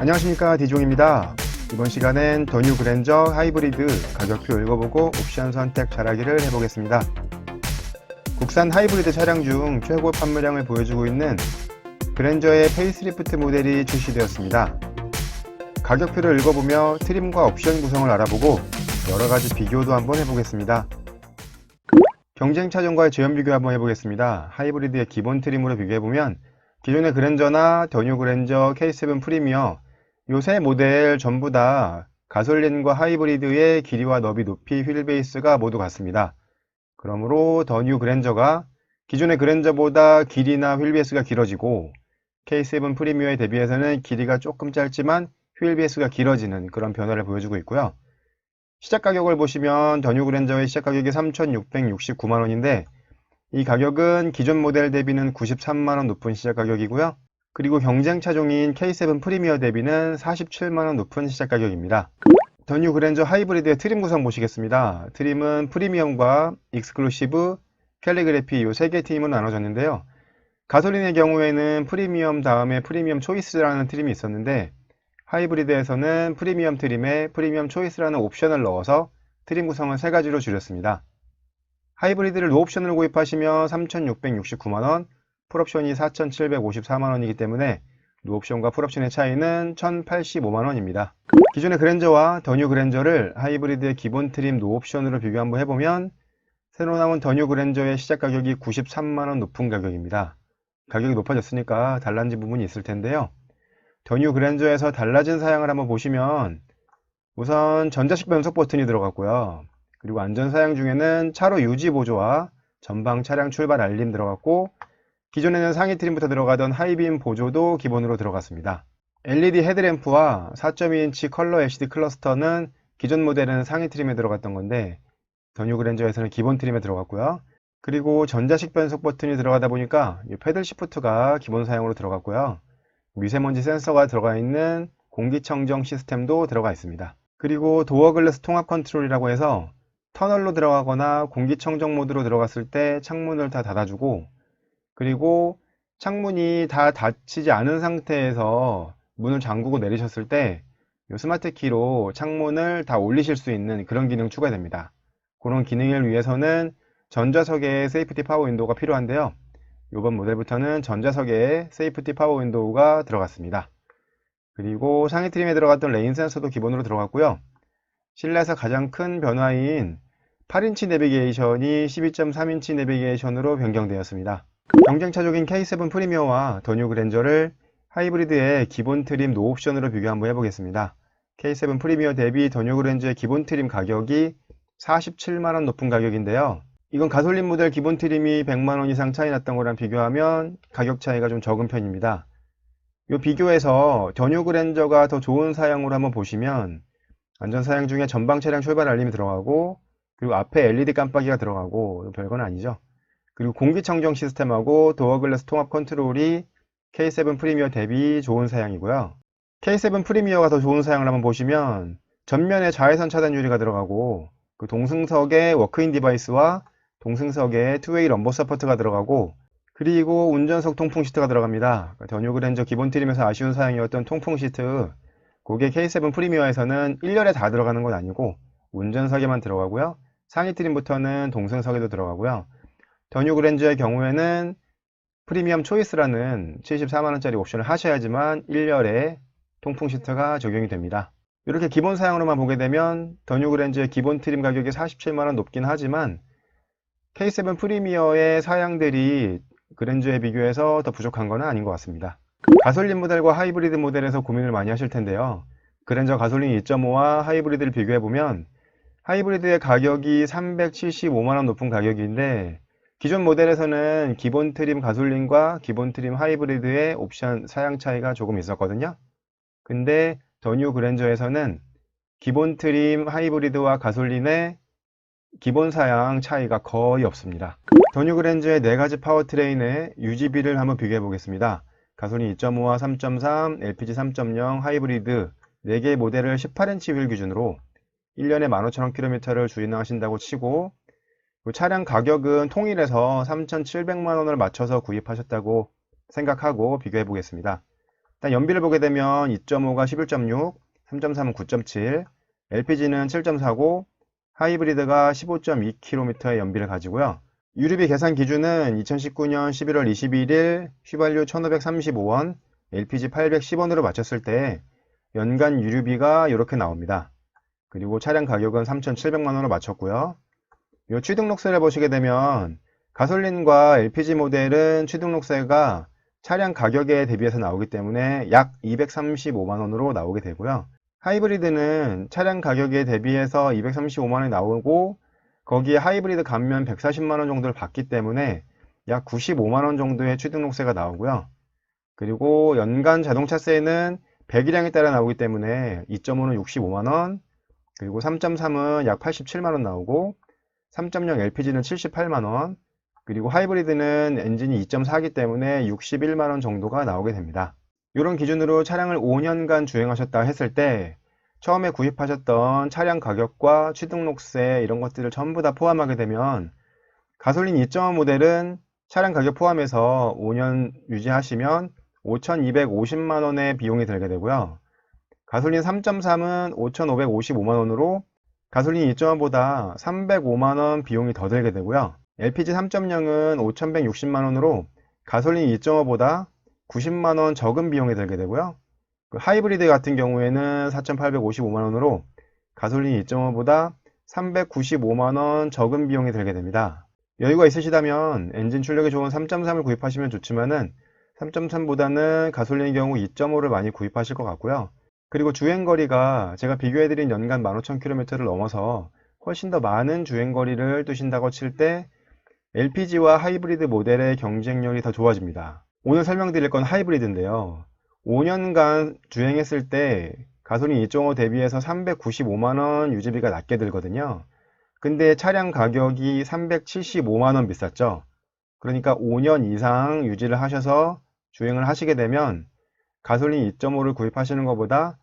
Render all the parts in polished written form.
안녕하십니까, 디종입니다. 이번 시간엔 더 뉴 그랜저 하이브리드 가격표 읽어보고 옵션 선택 잘하기를 해보겠습니다. 국산 하이브리드 차량 중 최고 판매량을 보여주고 있는 그랜저의 페이스리프트 모델이 출시되었습니다. 가격표를 읽어보며 트림과 옵션 구성을 알아보고 여러가지 비교도 한번 해보겠습니다. 경쟁 차종과의 제형 비교 한번 해보겠습니다. 하이브리드의 기본 트림으로 비교해보면 기존의 그랜저나 더 뉴 그랜저 K7 프리미어 요 세 모델 전부 다 가솔린과 하이브리드의 길이와 너비, 높이, 휠베이스가 모두 같습니다. 그러므로 더 뉴 그랜저가 기존의 그랜저보다 길이나 휠베이스가 길어지고 K7 프리미어에 대비해서는 길이가 조금 짧지만 휠베이스가 길어지는 그런 변화를 보여주고 있고요. 시작 가격을 보시면 더 뉴 그랜저의 시작 가격이 3,669만원인데 이 가격은 기존 모델 대비는 93만원 높은 시작 가격이고요. 그리고 경쟁 차종인 K7 프리미어 대비는 47만원 높은 시작 가격입니다. 더 뉴 그랜저 하이브리드의 트림 구성 보시겠습니다. 트림은 프리미엄과 익스클루시브, 캘리그래피 이 세 개 트림으로 나눠졌는데요. 가솔린의 경우에는 프리미엄 다음에 프리미엄 초이스라는 트림이 있었는데 하이브리드에서는 프리미엄 트림에 프리미엄 초이스라는 옵션을 넣어서 트림 구성을 세 가지로 줄였습니다. 하이브리드를 노옵션으로 구입하시면 3,669만원, 풀옵션이 4,754만원이기 때문에 노옵션과 풀옵션의 차이는 1,085만원입니다. 기존의 그랜저와 더 뉴 그랜저를 하이브리드의 기본 트림 노옵션으로 비교 한번 해보면 새로 나온 더 뉴 그랜저의 시작 가격이 93만원 높은 가격입니다. 가격이 높아졌으니까 달라진 부분이 있을 텐데요. 더 뉴 그랜저에서 달라진 사양을 한번 보시면 우선 전자식 변속 버튼이 들어갔고요. 그리고 안전사양 중에는 차로 유지 보조와 전방 차량 출발 알림 들어갔고 기존에는 상위 트림부터 들어가던 하이빔 보조도 기본으로 들어갔습니다. LED 헤드램프와 4.2인치 컬러 LCD 클러스터는 기존 모델은 상위 트림에 들어갔던 건데 더 뉴 그랜저에서는 기본 트림에 들어갔고요. 그리고 전자식 변속 버튼이 들어가다 보니까 패들 시프트가 기본 사양으로 들어갔고요. 미세먼지 센서가 들어가 있는 공기청정 시스템도 들어가 있습니다. 그리고 도어 글래스 통합 컨트롤이라고 해서 터널로 들어가거나 공기청정 모드로 들어갔을 때 창문을 다 닫아주고 그리고 창문이 다 닫히지 않은 상태에서 문을 잠그고 내리셨을 때 이 스마트 키로 창문을 다 올리실 수 있는 그런 기능 추가됩니다. 그런 기능을 위해서는 전자석에 세이프티 파워 윈도우가 필요한데요. 이번 모델부터는 전자석에 세이프티 파워 윈도우가 들어갔습니다. 그리고 상위 트림에 들어갔던 레인 센서도 기본으로 들어갔고요. 실내에서 가장 큰 변화인 8인치 내비게이션이 12.3인치 내비게이션으로 변경되었습니다. 경쟁 차종인 K7 프리미어와 더 뉴 그랜저를 하이브리드의 기본 트림 노옵션으로 비교 한번 해보겠습니다. K7 프리미어 대비 더 뉴 그랜저의 기본 트림 가격이 47만원 높은 가격인데요. 이건 가솔린 모델 기본 트림이 100만원 이상 차이 났던 거랑 비교하면 가격 차이가 좀 적은 편입니다. 이 비교해서 더 뉴 그랜저가 더 좋은 사양으로 한번 보시면 안전사양 중에 전방 차량 출발 알림이 들어가고 그리고 앞에 LED 깜빡이가 들어가고 별건 아니죠. 그리고 공기청정 시스템하고 도어 글래스 통합 컨트롤이 K7 프리미어 대비 좋은 사양이고요. K7 프리미어가 더 좋은 사양을 한번 보시면 전면에 자외선 차단 유리가 들어가고 그 동승석에 워크인 디바이스와 동승석에 투웨이 럼버 서포트가 들어가고 그리고 운전석 통풍 시트가 들어갑니다. 더 뉴 그랜저 기본 트림에서 아쉬운 사양이었던 통풍 시트 그게 K7 프리미어에서는 1열에 다 들어가는 건 아니고 운전석에만 들어가고요. 상위 트림부터는 동승석에도 들어가고요. 더 뉴 그랜저의 경우에는 프리미엄 초이스라는 74만원짜리 옵션을 하셔야지만 1열에 통풍 시트가 적용이 됩니다. 이렇게 기본 사양으로만 보게 되면 더 뉴 그랜저의 기본 트림 가격이 47만원 높긴 하지만 K7 프리미어의 사양들이 그랜저에 비교해서 더 부족한 건 아닌 것 같습니다. 가솔린 모델과 하이브리드 모델에서 고민을 많이 하실 텐데요. 그랜저 가솔린 2.5와 하이브리드를 비교해보면 하이브리드의 가격이 375만원 높은 가격인데 기존 모델에서는 기본 트림 가솔린과 기본 트림 하이브리드의 옵션 사양 차이가 조금 있었거든요. 근데 더 뉴 그랜저에서는 기본 트림 하이브리드와 가솔린의 기본 사양 차이가 거의 없습니다. 더 뉴 그랜저의 4가지 파워트레인의 유지비를 한번 비교해 보겠습니다. 가솔린 2.5와 3.3, LPG 3.0, 하이브리드 4개 모델을 18인치 휠 기준으로 1년에 15,000km를 주행하신다고 치고 차량 가격은 통일해서 3,700만원을 맞춰서 구입하셨다고 생각하고 비교해 보겠습니다. 일단 연비를 보게 되면 2.5가 11.6, 3.3은 9.7, LPG는 7.49, 하이브리드가 15.2km의 연비를 가지고요. 유류비 계산 기준은 2019년 11월 21일 휘발유 1,535원, LPG 810원으로 맞췄을 때 연간 유류비가 이렇게 나옵니다. 그리고 차량 가격은 3,700만 원으로 맞췄고요. 이 취등록세를 보시게 되면 가솔린과 LPG 모델은 취등록세가 차량 가격에 대비해서 나오기 때문에 약 235만 원으로 나오게 되고요. 하이브리드는 차량 가격에 대비해서 235만 원이 나오고 거기에 하이브리드 감면 140만 원 정도를 받기 때문에 약 95만 원 정도의 취등록세가 나오고요. 그리고 연간 자동차세는 배기량에 따라 나오기 때문에 2.5는 65만 원, 그리고 3.3은 약 87만 원 나오고 3.0 LPG는 78만 원, 그리고 하이브리드는 엔진이 2.4이기 때문에 61만 원 정도가 나오게 됩니다. 이런 기준으로 차량을 5년간 주행하셨다 했을 때 처음에 구입하셨던 차량 가격과 취등록세 이런 것들을 전부 다 포함하게 되면 가솔린 2.5 모델은 차량 가격 포함해서 5년 유지하시면 5,250만 원의 비용이 들게 되고요. 가솔린 3.3은 5,555만 원으로 가솔린 2.5보다 305만 원 비용이 더 들게 되고요. LPG 3.0은 5,160만 원으로 가솔린 2.5보다 90만 원 적은 비용이 들게 되고요. 그 하이브리드 같은 경우에는 4,855만 원으로 가솔린 2.5보다 395만 원 적은 비용이 들게 됩니다. 여유가 있으시다면 엔진 출력이 좋은 3.3을 구입하시면 좋지만은 3.3보다는 가솔린의 경우 2.5를 많이 구입하실 것 같고요. 그리고 주행거리가 제가 비교해드린 연간 15,000km를 넘어서 훨씬 더 많은 주행거리를 두신다고 칠 때 LPG와 하이브리드 모델의 경쟁력이 더 좋아집니다. 오늘 설명드릴 건 하이브리드인데요. 5년간 주행했을 때 가솔린 2.5 대비해서 395만원 유지비가 낮게 들거든요. 근데 차량 가격이 375만원 비쌌죠. 그러니까 5년 이상 유지를 하셔서 주행을 하시게 되면 가솔린 2.5를 구입하시는 것보다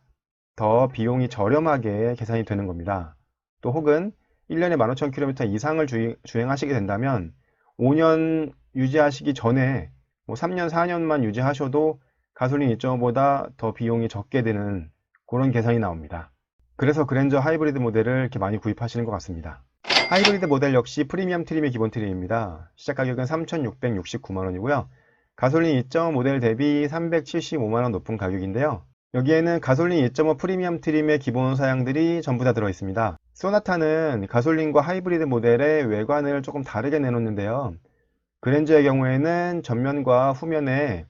더 비용이 저렴하게 계산이 되는 겁니다. 또 혹은 1년에 15,000km 이상을 주행하시게 된다면 5년 유지하시기 전에 뭐 3년, 4년만 유지하셔도 가솔린 2.5보다 더 비용이 적게 드는 그런 계산이 나옵니다. 그래서 그랜저 하이브리드 모델을 이렇게 많이 구입하시는 것 같습니다. 하이브리드 모델 역시 프리미엄 트림이 기본 트림입니다. 시작 가격은 3,669만원이고요. 가솔린 2.5 모델 대비 375만원 높은 가격인데요. 여기에는 가솔린 2.5 프리미엄 트림의 기본 사양들이 전부 다 들어 있습니다. 소나타는 가솔린과 하이브리드 모델의 외관을 조금 다르게 내놓는데요. 그랜저의 경우에는 전면과 후면에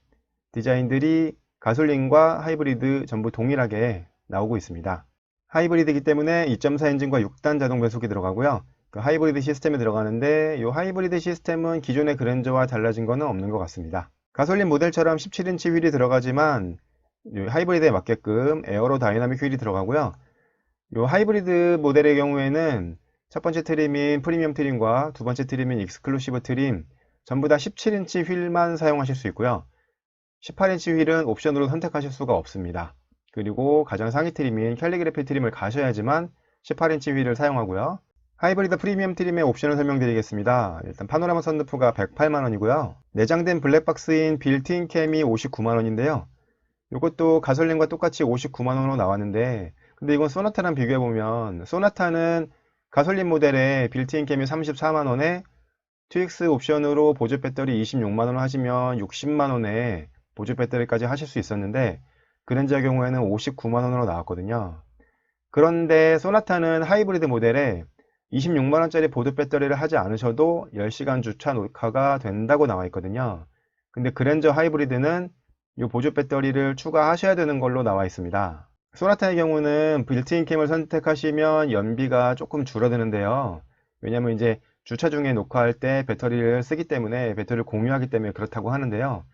디자인들이 가솔린과 하이브리드 전부 동일하게 나오고 있습니다. 하이브리드이기 때문에 2.4 엔진과 6단 자동 배속이 들어가고요. 그 하이브리드 시스템에 들어가는데 이 하이브리드 시스템은 기존의 그랜저와 달라진 것은 없는 것 같습니다. 가솔린 모델처럼 17인치 휠이 들어가지만 하이브리드에 맞게끔 에어로 다이나믹 휠이 들어가고요. 이 하이브리드 모델의 경우에는 첫 번째 트림인 프리미엄 트림과 두 번째 트림인 익스클루시브 트림 전부 다 17인치 휠만 사용하실 수 있고요. 18인치 휠은 옵션으로 선택하실 수가 없습니다. 그리고 가장 상위 트림인 캘리그래피 트림을 가셔야지만 18인치 휠을 사용하고요. 하이브리드 프리미엄 트림의 옵션을 설명드리겠습니다. 일단 파노라마 선루프가 108만원이고요. 내장된 블랙박스인 빌트인 캠이 59만원인데요. 이것도 가솔린과 똑같이 59만원으로 나왔는데 근데 이건 소나타랑 비교해보면 소나타는 가솔린 모델에 빌트인 캠이 34만원에 트윅스 옵션으로 보조 배터리 26만원 하시면 60만원에 보조 배터리까지 하실 수 있었는데 그랜저의 경우에는 59만원으로 나왔거든요. 그런데 소나타는 하이브리드 모델에 26만원짜리 보조 배터리를 하지 않으셔도 10시간 주차 녹화가 된다고 나와 있거든요. 근데 그랜저 하이브리드는 이 보조 배터리를 추가하셔야 되는 걸로 나와 있습니다. 소나타의 경우는 빌트인 캠을 선택하시면 연비가 조금 줄어드는데요. 왜냐면 이제 주차 중에 녹화할 때 배터리를 쓰기 때문에 배터리를 공유하기 때문에 그렇다고 하는데요.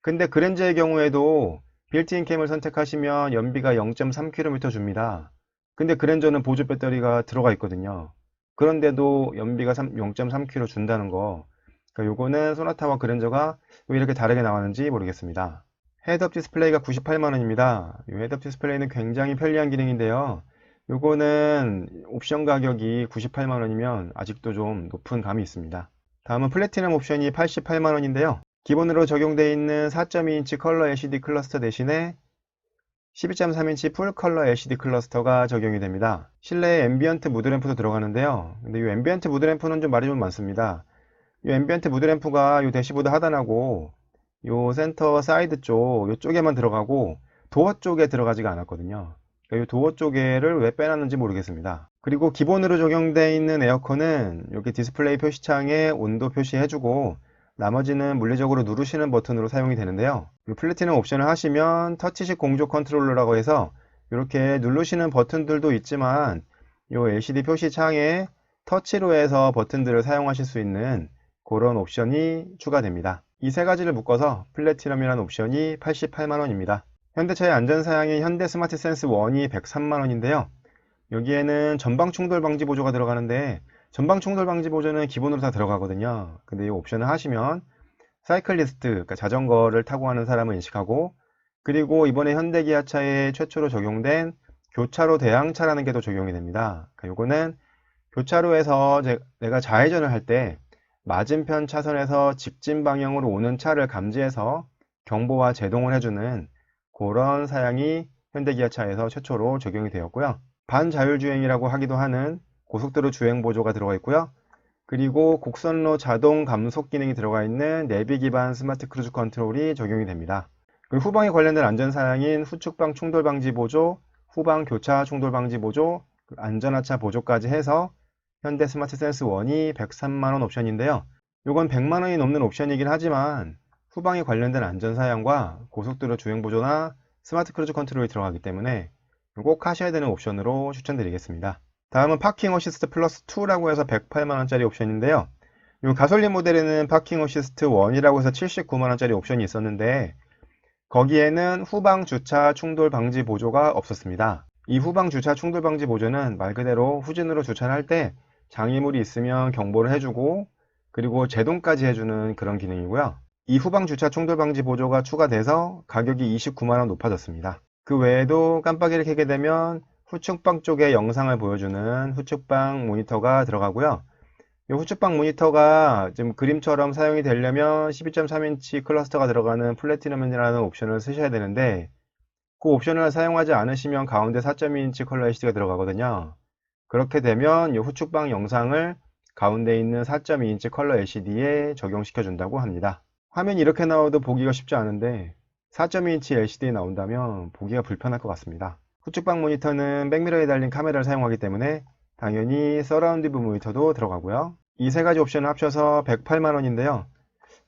근데 그랜저의 경우에도 빌트인 캠을 선택하시면 연비가 0.3km 줍니다. 근데 그랜저는 보조 배터리가 들어가 있거든요. 그런데도 연비가 0.3km 준다는 거. 그러니까 요거는 소나타와 그랜저가 왜 이렇게 다르게 나왔는지 모르겠습니다. 헤드업 디스플레이가 98만원입니다. 이 헤드업 디스플레이는 굉장히 편리한 기능인데요. 요거는 옵션 가격이 98만원이면 아직도 좀 높은 감이 있습니다. 다음은 플래티넘 옵션이 88만원인데요. 기본으로 적용되어 있는 4.2인치 컬러 LCD 클러스터 대신에 12.3인치 풀 컬러 LCD 클러스터가 적용이 됩니다. 실내에 앰비언트 무드램프도 들어가는데요. 근데 이 앰비언트 무드램프는 좀 말이 좀 많습니다. 이 앰비언트 무드램프가 이 대시보드 하단하고 이 센터 사이드 쪽 이쪽에만 들어가고 도어 쪽에 들어가지가 않았거든요. 그러니까 이 도어 쪽에를 왜 빼놨는지 모르겠습니다. 그리고 기본으로 적용되어 있는 에어컨은 이렇게 디스플레이 표시창에 온도 표시해주고 나머지는 물리적으로 누르시는 버튼으로 사용이 되는데요. 이 플래티넘 옵션을 하시면 터치식 공조 컨트롤러라고 해서 이렇게 누르시는 버튼들도 있지만 이 LCD 표시창에 터치로 해서 버튼들을 사용하실 수 있는 그런 옵션이 추가됩니다. 이 세 가지를 묶어서 플래티넘이라는 옵션이 88만원입니다. 현대차의 안전사양인 현대 스마트 센스 1이 103만원인데요. 여기에는 전방 충돌 방지 보조가 들어가는데 전방 충돌 방지 보조는 기본으로 다 들어가거든요. 근데 이 옵션을 하시면 사이클리스트, 그러니까 자전거를 타고 가는 사람을 인식하고, 그리고 이번에 현대기아차에 최초로 적용된 교차로 대항차라는 게 또 적용이 됩니다. 그러니까 요거는 교차로에서 내가 좌회전을 할 때 맞은편 차선에서 직진 방향으로 오는 차를 감지해서 경보와 제동을 해주는 그런 사양이 현대기아차에서 최초로 적용이 되었고요. 반자율주행이라고 하기도 하는 고속도로 주행 보조가 들어가 있고요. 그리고 곡선로 자동 감속 기능이 들어가 있는 내비 기반 스마트 크루즈 컨트롤이 적용이 됩니다. 그리고 후방에 관련된 안전사양인 후측방 충돌 방지 보조, 후방 교차 충돌 방지 보조, 안전하차 보조까지 해서 현대 스마트 센스 1이 103만원 옵션인데요. 이건 100만원이 넘는 옵션이긴 하지만 후방에 관련된 안전사양과 고속도로 주행 보조나 스마트 크루즈 컨트롤이 들어가기 때문에 꼭 하셔야 되는 옵션으로 추천드리겠습니다. 다음은 파킹 어시스트 플러스 2라고 해서 108만원짜리 옵션인데요. 이 가솔린 모델에는 파킹 어시스트 1이라고 해서 79만원짜리 옵션이 있었는데 거기에는 후방 주차 충돌 방지 보조가 없었습니다. 이 후방 주차 충돌 방지 보조는 말 그대로 후진으로 주차를 할 때 장애물이 있으면 경보를 해주고 그리고 제동까지 해주는 그런 기능이고요. 이 후방 주차 충돌 방지 보조가 추가돼서 가격이 29만원 높아졌습니다. 그 외에도 깜빡이를 켜게 되면 후측방 쪽에 영상을 보여주는 후측방 모니터가 들어가고요. 이 후측방 모니터가 지금 그림처럼 사용이 되려면 12.3인치 클러스터가 들어가는 플래티넘이라는 옵션을 쓰셔야 되는데 그 옵션을 사용하지 않으시면 가운데 4.2인치 컬러 LCD가 들어가거든요. 그렇게 되면 이 후측방 영상을 가운데 있는 4.2인치 컬러 LCD에 적용시켜 준다고 합니다. 화면이 이렇게 나와도 보기가 쉽지 않은데 4.2인치 LCD에 나온다면 보기가 불편할 것 같습니다. 후측방 모니터는 백미러에 달린 카메라를 사용하기 때문에 당연히 서라운드 뷰 모니터도 들어가고요. 이 세 가지 옵션을 합쳐서 108만원인데요.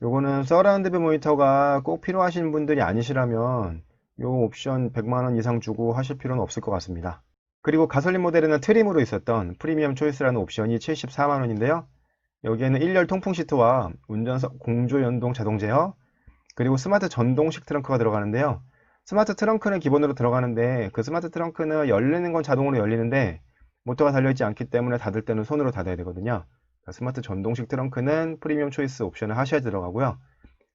요거는 서라운드 뷰 모니터가 꼭 필요하신 분들이 아니시라면 요 옵션 100만원 이상 주고 하실 필요는 없을 것 같습니다. 그리고 가솔린 모델에는 트림으로 있었던 프리미엄 초이스라는 옵션이 74만원인데요. 여기에는 1열 통풍 시트와 운전석 공조 연동 자동 제어, 그리고 스마트 전동식 트렁크가 들어가는데요. 스마트 트렁크는 기본으로 들어가는데 그 스마트 트렁크는 열리는 건 자동으로 열리는데 모터가 달려있지 않기 때문에 닫을 때는 손으로 닫아야 되거든요. 그러니까 스마트 전동식 트렁크는 프리미엄 초이스 옵션을 하셔야 들어가고요.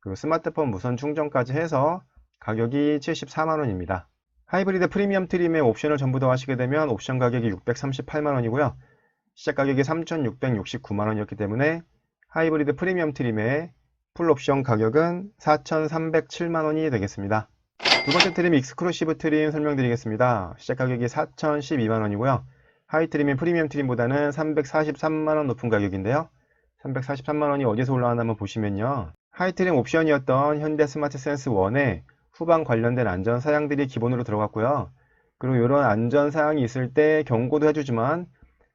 그리고 스마트폰 무선 충전까지 해서 가격이 74만원입니다. 하이브리드 프리미엄 트림의 옵션을 전부 더 하시게 되면 옵션 가격이 638만원이고요. 시작 가격이 3,669만원이었기 때문에 하이브리드 프리미엄 트림의 풀 옵션 가격은 4,307만원이 되겠습니다. 두 번째 트림 익스클루시브 트림 설명드리겠습니다. 시작 가격이 4,012만원이고요. 하이 트림인 프리미엄 트림보다는 343만원 높은 가격인데요. 343만원이 어디서 올라왔나 한번 보시면요. 하이 트림 옵션이었던 현대 스마트 센스 1에 후방 관련된 안전 사양들이 기본으로 들어갔고요. 그리고 이런 안전 사양이 있을 때 경고도 해주지만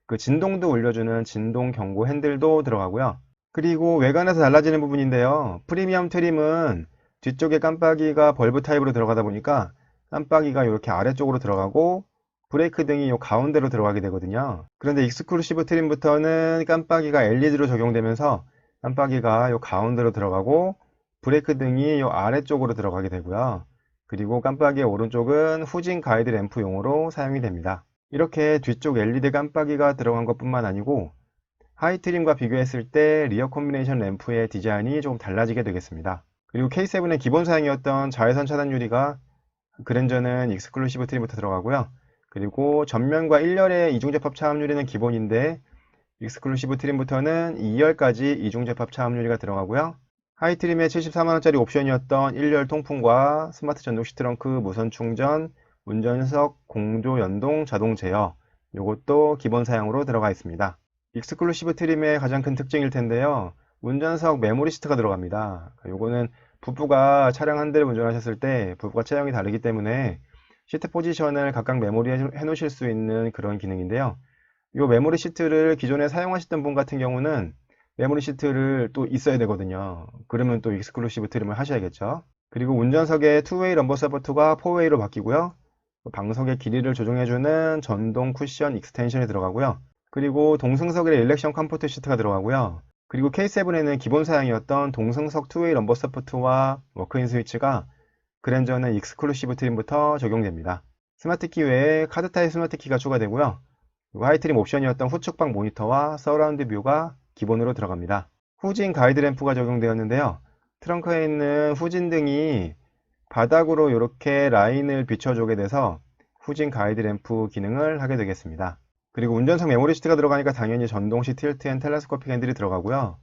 그 진동도 올려주는 진동 경고 핸들도 들어가고요. 그리고 외관에서 달라지는 부분인데요. 프리미엄 트림은 뒤쪽에 깜빡이가 벌브 타입으로 들어가다 보니까 깜빡이가 이렇게 아래쪽으로 들어가고 브레이크 등이 이 가운데로 들어가게 되거든요. 그런데 익스클루시브 트림부터는 깜빡이가 LED로 적용되면서 깜빡이가 이 가운데로 들어가고 브레이크 등이 이 아래쪽으로 들어가게 되고요. 그리고 깜빡이의 오른쪽은 후진 가이드 램프용으로 사용이 됩니다. 이렇게 뒤쪽 LED 깜빡이가 들어간 것 뿐만 아니고 하이 트림과 비교했을 때 리어 콤비네이션 램프의 디자인이 조금 달라지게 되겠습니다. 그리고 K7의 기본 사양이었던 자외선 차단 유리가 그랜저는 익스클루시브 트림부터 들어가고요. 그리고 전면과 1열의 이중접합 차압 유리는 기본인데 익스클루시브 트림부터는 2열까지 이중접합 차압 유리가 들어가고요. 하이트림의 74만원짜리 옵션이었던 1열 통풍과 스마트 전동 시트렁크, 무선 충전, 운전석, 공조 연동, 자동 제어, 요것도 기본 사양으로 들어가 있습니다. 익스클루시브 트림의 가장 큰 특징일 텐데요. 운전석 메모리 시트가 들어갑니다. 요거는 부부가 차량 한 대를 운전하셨을 때 부부가 체형이 다르기 때문에 시트 포지션을 각각 메모리에 해놓으실 수 있는 그런 기능인데요. 이 메모리 시트를 기존에 사용하셨던 분 같은 경우는 메모리 시트를 또 있어야 되거든요. 그러면 또 익스클루시브 트림을 하셔야겠죠. 그리고 운전석의 투웨이 럼버 서포트가 포웨이로 바뀌고요. 방석의 길이를 조정해주는 전동 쿠션 익스텐션이 들어가고요. 그리고 동승석에 일렉션 컴포트 시트가 들어가고요. 그리고 K7에는 기본 사양이었던 동승석 투웨이 럼버 서포트와 워크인 스위치가 그랜저는 익스클루시브 트림부터 적용됩니다. 스마트키 외에 카드 타입 스마트키가 추가되고요. 하이트림 옵션이었던 후측방 모니터와 서라운드 뷰가 기본으로 들어갑니다. 후진 가이드 램프가 적용되었는데요. 트렁크에 있는 후진등이 바닥으로 이렇게 라인을 비춰주게 돼서 후진 가이드 램프 기능을 하게 되겠습니다. 그리고 운전석 메모리 시트가 들어가니까 당연히 전동식 틸트 앤 텔레스코픽 핸들이 들어가고요.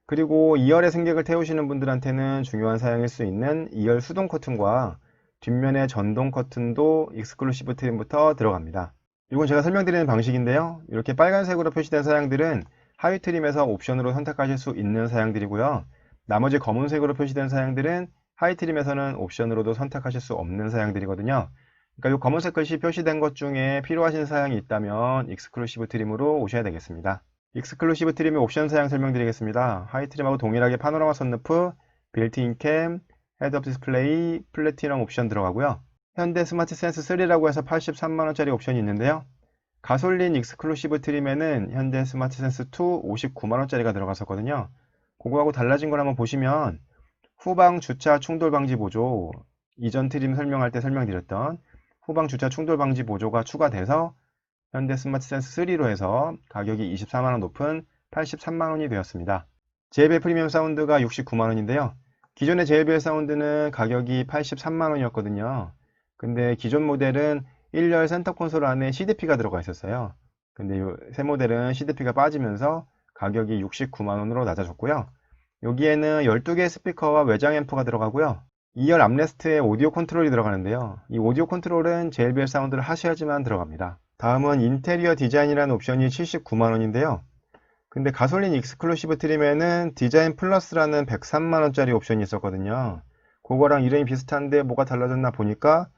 그리고 2열의 승객을 태우시는 분들한테는 중요한 사양일 수 있는 2열 수동 커튼과 뒷면의 전동 커튼도 익스클루시브 트림부터 들어갑니다. 이건 제가 설명드리는 방식인데요. 이렇게 빨간색으로 표시된 사양들은 하위 트림에서 옵션으로 선택하실 수 있는 사양들이고요. 나머지 검은색으로 표시된 사양들은 하위 트림에서는 옵션으로도 선택하실 수 없는 사양들이거든요. 그러니까 이 검은색 글씨 표시된 것 중에 필요하신 사양이 있다면 익스클루시브 트림으로 오셔야 되겠습니다. 익스클루시브 트림의 옵션 사양 설명드리겠습니다. 하위 트림하고 동일하게 파노라마 선루프, 빌트인 캠, 헤드업 디스플레이, 플래티넘 옵션 들어가고요. 현대 스마트 센스 3라고 해서 83만원짜리 옵션이 있는데요. 가솔린 익스클루시브 트림에는 현대 스마트 센스 2 59만원짜리가 들어갔었거든요. 그거하고 달라진 걸 한번 보시면 후방 주차 충돌 방지 보조, 이전 트림 설명할 때 설명드렸던 후방 주차 충돌 방지 보조가 추가돼서 현대 스마트 센스 3로 해서 가격이 24만원 높은 83만원이 되었습니다. JBL 프리미엄 사운드가 69만원인데요. 기존의 JBL 사운드는 가격이 83만원이었거든요. 근데 기존 모델은 1열 센터 콘솔 안에 CDP가 들어가 있었어요. 근데 이 새 모델은 CDP가 빠지면서 가격이 69만원으로 낮아졌고요. 여기에는 12개의 스피커와 외장 앰프가 들어가고요. 2열 암레스트에 오디오 컨트롤이 들어가는데요. 이 오디오 컨트롤은 JBL 사운드를 하셔야지만 들어갑니다. 다음은 인테리어 디자인이라는 옵션이 79만원인데요. 근데 가솔린 익스클루시브 트림에는 디자인 플러스라는 103만원짜리 옵션이 있었거든요. 그거랑 이름이 비슷한데 뭐가 달라졌나 보니까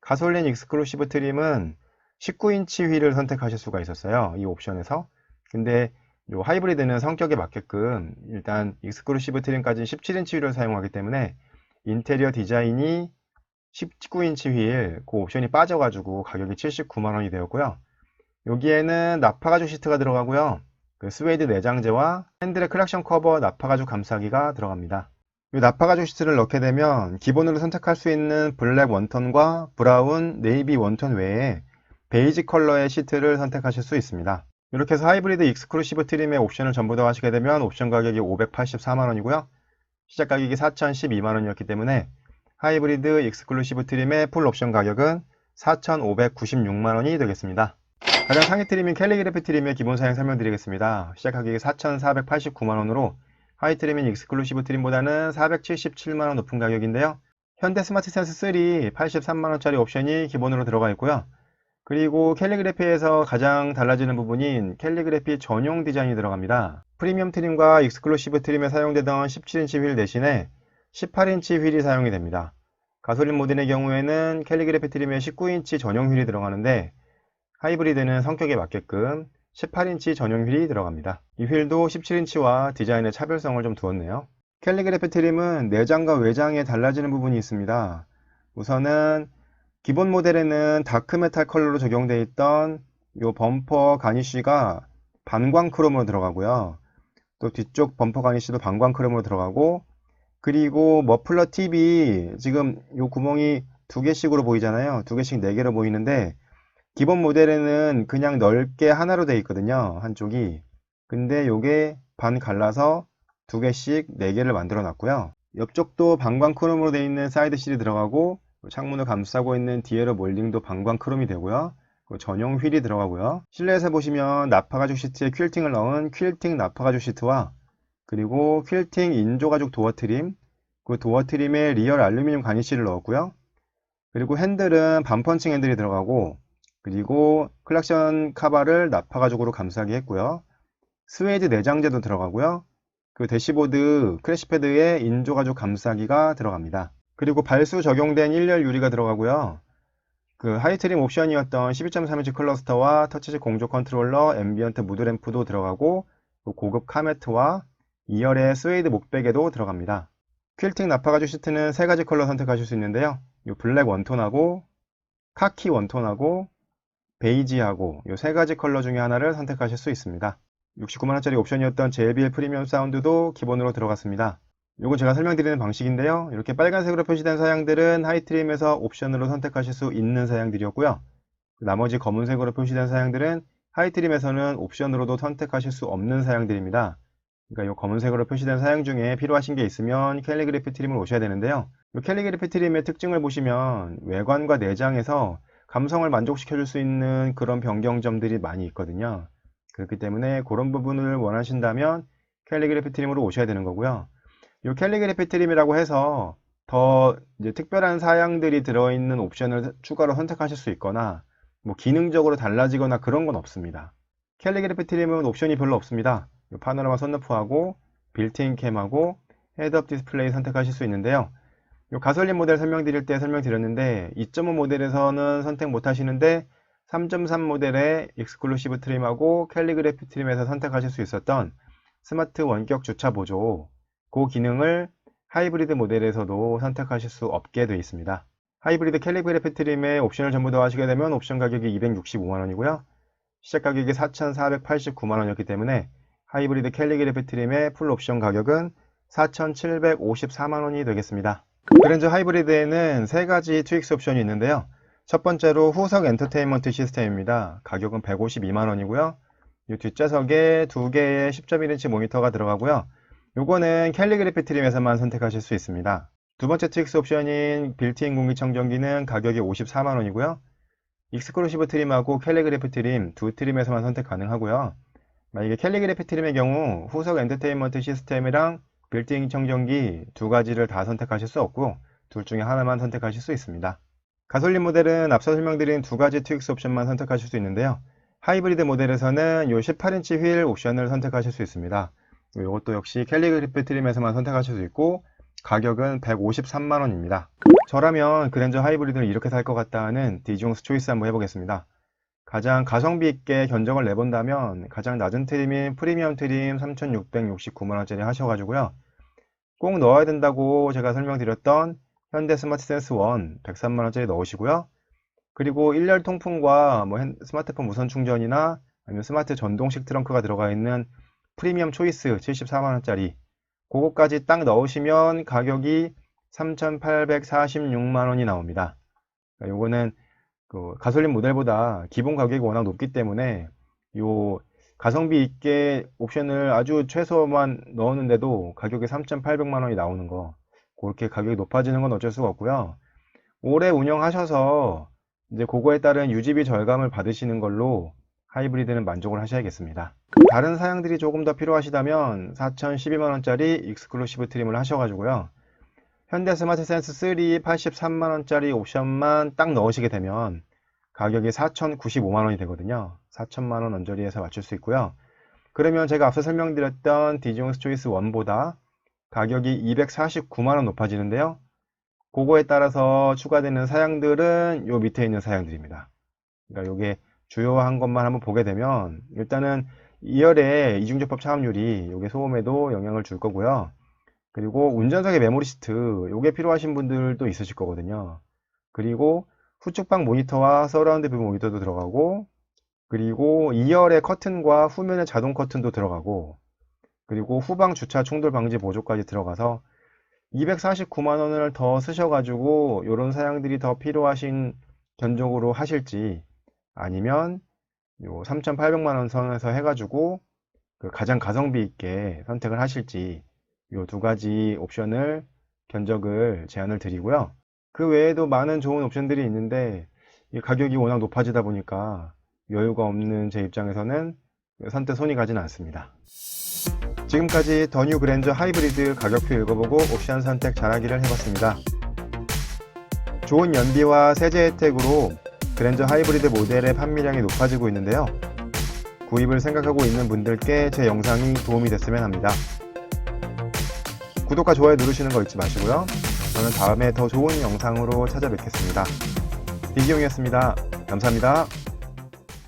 가솔린 익스클루시브 트림은 19인치 휠을 선택하실 수가 있었어요. 이 옵션에서. 근데 이 하이브리드는 성격에 맞게끔 일단 익스클루시브 트림까지 17인치 휠을 사용하기 때문에 인테리어 디자인이 19인치 휠, 그 옵션이 빠져가지고 가격이 79만원이 되었고요. 여기에는 나파가죽 시트가 들어가고요. 그 스웨이드 내장재와 핸들의 클락션 커버 나파가죽 감싸기가 들어갑니다. 이 나파가죽 시트를 넣게 되면 기본으로 선택할 수 있는 블랙 원턴과 브라운, 네이비 원턴 외에 베이지 컬러의 시트를 선택하실 수 있습니다. 이렇게 해서 하이브리드 익스클루시브 트림의 옵션을 전부 다 하시게 되면 옵션 가격이 584만원이고요. 시작 가격이 4012만원이었기 때문에 하이브리드 익스클루시브 트림의 풀 옵션 가격은 4596만원이 되겠습니다. 가장 상위 트림인 캘리그래피 트림의 기본 사양 설명드리겠습니다. 시작 가격이 4489만원으로 하이 트림인 익스클루시브 트림보다는 477만원 높은 가격인데요. 현대 스마트 센스 3 83만원짜리 옵션이 기본으로 들어가 있고요. 그리고 캘리그래피에서 가장 달라지는 부분인 캘리그래피 전용 디자인이 들어갑니다. 프리미엄 트림과 익스클루시브 트림에 사용되던 17인치 휠 대신에 18인치 휠이 사용이 됩니다. 가솔린 모델의 경우에는 캘리그래피 트림에 19인치 전용 휠이 들어가는데 하이브리드는 성격에 맞게끔 18인치 전용 휠이 들어갑니다. 이 휠도 17인치와 디자인의 차별성을 좀 두었네요. 캘리그래피 트림은 내장과 외장에 달라지는 부분이 있습니다. 우선은 기본 모델에는 다크메탈 컬러로 적용되어 있던 이 범퍼 가니쉬가 반광 크롬으로 들어가고요. 또 뒤쪽 범퍼 가니쉬도 반광 크롬으로 들어가고, 그리고 머플러 팁이 지금 이 구멍이 두 개씩으로 보이잖아요. 두 개씩 네 개로 보이는데 기본 모델에는 그냥 넓게 하나로 되어 있거든요. 한쪽이. 근데 요게 반 갈라서 두 개씩 네 개를 만들어 놨고요. 옆쪽도 반광 크롬으로 되어 있는 사이드 실이 들어가고, 창문을 감싸고 있는 디에러 몰딩도 반광 크롬이 되고요. 전용 휠이 들어가고요. 실내에서 보시면 나파가죽 시트에 퀼팅을 넣은 퀼팅 나파가죽 시트와 그리고 퀼팅 인조가죽 도어 트림, 그 도어 트림에 리얼 알루미늄 가니쉬를 넣었고요. 그리고 핸들은 반펀칭 핸들이 들어가고, 그리고 클락션 카바를 나파 가죽으로 감싸기 했고요. 스웨이드 내장재도 들어가고요. 그 대시보드 크래시패드에 인조가죽 감싸기가 들어갑니다. 그리고 발수 적용된 1열 유리가 들어가고요. 그 하이트림 옵션이었던 12.3인치 클러스터와 터치식 공조 컨트롤러, 앰비언트 무드램프도 들어가고, 고급 카메트와 2열의 스웨이드 목베개도 들어갑니다. 퀼팅 나파가죽 시트는 3가지 컬러 선택하실 수 있는데요. 요 블랙 원톤하고 카키 원톤하고 베이지하고 요 3가지 컬러 중에 하나를 선택하실 수 있습니다. 69만원짜리 옵션이었던 JBL 프리미엄 사운드도 기본으로 들어갔습니다. 요거 제가 설명드리는 방식인데요. 이렇게 빨간색으로 표시된 사양들은 하이트림에서 옵션으로 선택하실 수 있는 사양들이었고요. 나머지 검은색으로 표시된 사양들은 하이트림에서는 옵션으로도 선택하실 수 없는 사양들입니다. 그러니까 이 검은색으로 표시된 사양 중에 필요하신 게 있으면 캘리그래피 트림을 오셔야 되는데요. 이 캘리그래피 트림의 특징을 보시면 외관과 내장에서 감성을 만족시켜 줄 수 있는 그런 변경점들이 많이 있거든요. 그렇기 때문에 그런 부분을 원하신다면 캘리그래피 트림으로 오셔야 되는 거고요. 이 캘리그래피 트림이라고 해서 더 이제 특별한 사양들이 들어있는 옵션을 추가로 선택하실 수 있거나 뭐 기능적으로 달라지거나 그런 건 없습니다. 캘리그래피 트림은 옵션이 별로 없습니다. 파노라마 선루프하고 빌트인 캠하고 헤드업 디스플레이 선택하실 수 있는데요. 이 가솔린 모델 설명드릴 때 설명드렸는데 2.5 모델에서는 선택 못 하시는데 3.3 모델의 익스클루시브 트림하고 캘리그래피 트림에서 선택하실 수 있었던 스마트 원격 주차 보조, 그 기능을 하이브리드 모델에서도 선택하실 수 없게 되어 있습니다. 하이브리드 캘리그래피 트림의 옵션을 전부 더 하시게 되면 옵션 가격이 265만원이고요. 시작 가격이 4,489만원이었기 때문에 하이브리드 캘리그래피 트림의 풀 옵션 가격은 4,754만원이 되겠습니다. 그랜저 하이브리드에는 3가지 TWX 옵션이 있는데요. 첫 번째로 후석 엔터테인먼트 시스템입니다. 가격은 152만원이고요. 이 뒷좌석에 2개의 10.1인치 모니터가 들어가고요. 요거는 캘리그래피 트림에서만 선택하실 수 있습니다. 두 번째 TWX 옵션인 빌트인 공기청정기는 가격이 54만원이고요. 익스클루시브 트림하고 캘리그래피 트림 두 트림에서만 선택 가능하고요. 만약에 캘리그래피 트림의 경우 후석 엔터테인먼트 시스템이랑 빌트인 청정기 2가지를 다 선택하실 수 없고 둘 중에 하나만 선택하실 수 있습니다. 가솔린 모델은 앞서 설명드린 2가지 TWX 옵션만 선택하실 수 있는데요. 하이브리드 모델에서는 이 18인치 휠 옵션을 선택하실 수 있습니다. 이것도 역시 캘리그래피 트림에서만 선택하실 수 있고 가격은 153만원입니다. 저라면 그랜저 하이브리드를 이렇게 살 것 같다 하는 디지용스 초이스 한번 해보겠습니다. 가장 가성비 있게 견적을 내본다면 가장 낮은 트림인 프리미엄 트림 3,669만원짜리 하셔가지고요. 꼭 넣어야 된다고 제가 설명드렸던 현대 스마트 센스 1 103만원짜리 넣으시고요. 그리고 1열 통풍과 뭐 스마트폰 무선 충전이나 아니면 스마트 전동식 트렁크가 들어가 있는 프리미엄 초이스 74만원짜리 그거까지 딱 넣으시면 가격이 3,846만원이 나옵니다. 요거는 그 가솔린 모델보다 기본 가격이 워낙 높기 때문에 요 가성비 있게 옵션을 아주 최소만 넣었는데도 가격이 3,800만원이 나오는 거, 그렇게 가격이 높아지는 건 어쩔 수가 없고요. 오래 운영하셔서 이제 그거에 따른 유지비 절감을 받으시는 걸로 하이브리드는 만족을 하셔야겠습니다. 다른 사양들이 조금 더 필요하시다면 4,012만원짜리 익스클루시브 트림을 하셔가지고요. 현대 스마트 센스 3 83만원짜리 옵션만 딱 넣으시게 되면 가격이 4,095만원이 되거든요. 4천만원 언저리에서 맞출 수 있고요. 그러면 제가 앞서 설명드렸던 디지용스 초이스 1보다 가격이 249만원 높아지는데요. 그거에 따라서 추가되는 사양들은 요 밑에 있는 사양들입니다. 그러니까 요게 주요한 것만 한번 보게 되면 일단은 2열의 이중접합 차음유리 요게 소음에도 영향을 줄 거고요. 그리고 운전석의 메모리 시트 요게 필요하신 분들도 있으실 거거든요. 그리고 후측방 모니터와 서라운드 뷰 모니터도 들어가고, 그리고 2열의 커튼과 후면의 자동 커튼도 들어가고, 그리고 후방 주차 충돌 방지 보조까지 들어가서 249만원을 더 쓰셔가지고 요런 사양들이 더 필요하신 견적으로 하실지, 아니면 요 3,800만원 선에서 해가지고 그 가장 가성비 있게 선택을 하실지, 요 2가지 옵션을 견적을 제안을 드리고요. 그 외에도 많은 좋은 옵션들이 있는데 이 가격이 워낙 높아지다 보니까 여유가 없는 제 입장에서는 선뜻 손이 가지는 않습니다. 지금까지 더 뉴 그랜저 하이브리드 가격표 읽어보고 옵션 선택 잘하기를 해봤습니다. 좋은 연비와 세제 혜택으로 그랜저 하이브리드 모델의 판매량이 높아지고 있는데요. 구입을 생각하고 있는 분들께 제 영상이 도움이 됐으면 합니다. 구독과 좋아요 누르시는 거 잊지 마시고요. 저는 다음에 더 좋은 영상으로 찾아뵙겠습니다. 이기용이었습니다. 감사합니다.